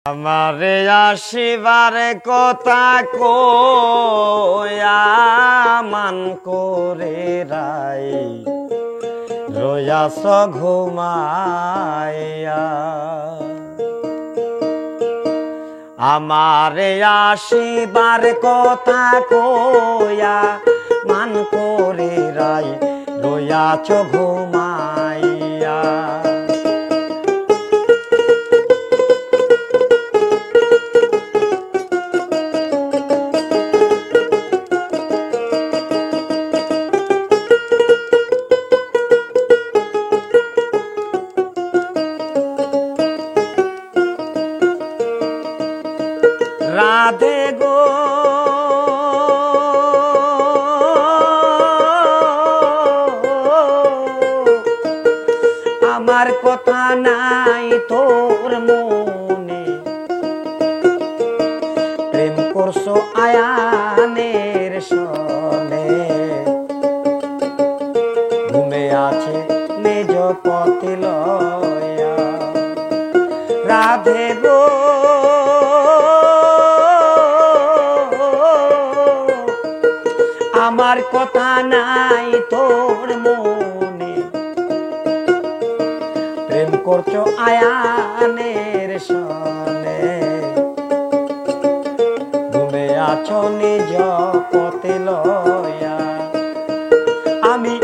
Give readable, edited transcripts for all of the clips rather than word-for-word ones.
আমারে আসিবার কথা কয়া মান করে রাই রয়াস ঘুমাইয়া। আমারে আসিবার কথা কয়া মান করে রাই রয়াস ঘুমাইয়া। রাধে গো আমার কথা নাই তোর মনে, প্রেম করছো আয়ানের সনে, ঘুমে আছে নিজ পথে লয়া। রাধে গো আমার কথা নাই তোর মনে, প্রেম করছো আয়ানের সনে, ঘুমে আছো নিজ পথে লয়া। আমি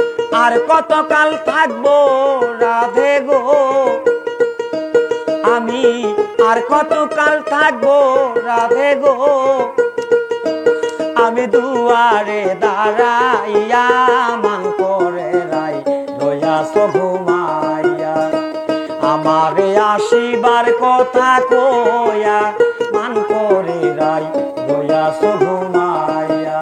আর কতকাল থাকবো রাধে গো, আমি আর কতকাল থাকবো রাধে গো, আমি দুয়ারে দাঁড়াইয়া মান করে রাই রয়াস ঘুমাইয়া। আমারে আসিবার কথা কয়া মান করে রাই রয়াস ঘুমাইয়া।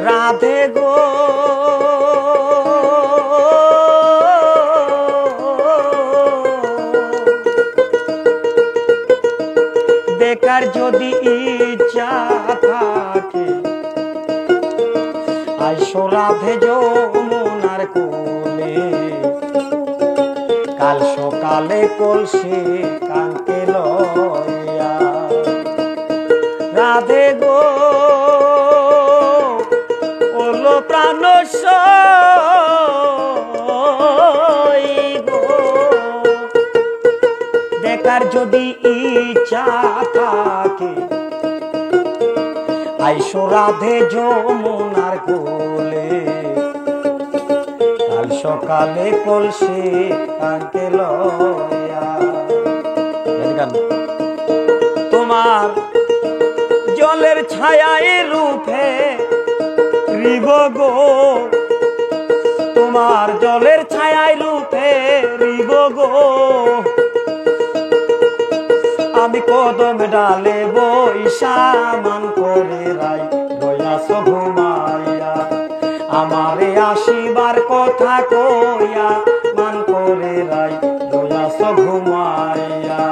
রাধে গো দেখার যদি ইচ্ছা থাকে আইসো রাধে যমুনার কোলে, কাল সকালে কলসি কানকে লইয়া। রাধে গো প্রাণ দেখার যদি ইচ্ছা থাকে আইসো রাধে যমুনার কোলে, কাল সকালে কলসি কানকে লয়া। তোমার জলের ছায়ায় রূপে রিব গো, তোমার জলের ছায়ায় রূপে রিব গো, আমি কদম ডালে বইসা মান করে রাই রয়াস ঘুমাইয়া। আমারে আসিবার কথা কইয়া মান করে রাই রয়াস ঘুমাইয়া।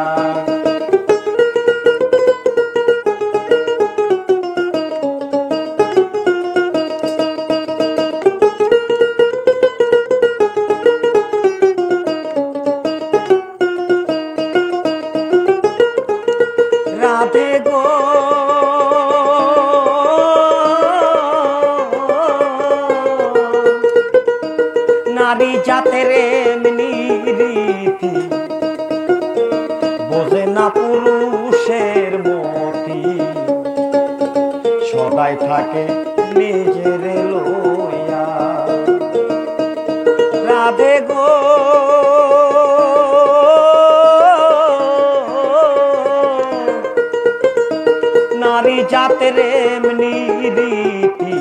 রাধে গো নারী জাতের এমনি রীতি, বোঝে না পুরুষের মতি, সবাই থাকে নিজের লইয়া। রাধে গো নারী জাতের এমনি রীতি,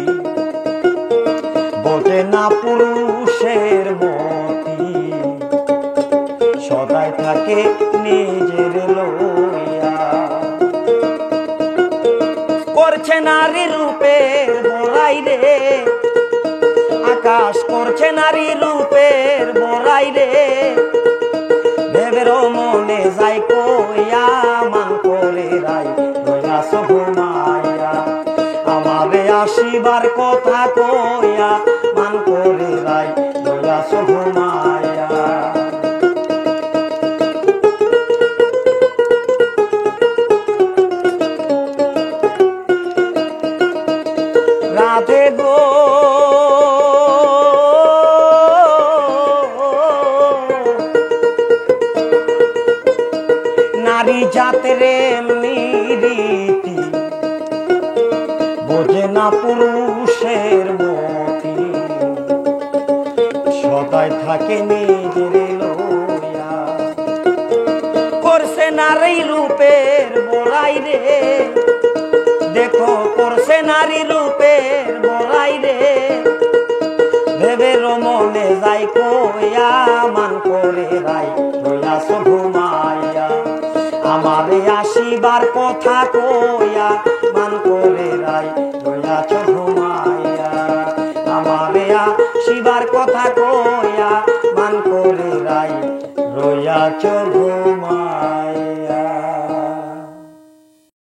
বোঝে না পুরুষের মতি, সদাই থাকে নিজের লইয়া। করছে নারী রূপের বড়াই রে, আকাশ করছে নারী রূপের বড়াই রে, ভেবেরও মনে যায় নারী জাতের এমনি রীতি, বোঝে না পুরুষের মতি, সদাই থাকে নিজের লইয়া। করছে নারী রূপের বড়াই রে, দেখো করছে নারী রূপের বড়াই রে, ভেবে মনে যাই কইয়া মান করে রাই রইয়াছ ঘুমাইয়া। আমারে আসিবার কথা কইয়া মান করে রাই রইয়াছ ঘুমাইয়া। আমারে আসিবার কথা কইয়া মান করে রাই রইয়াছ ঘুমাইয়া।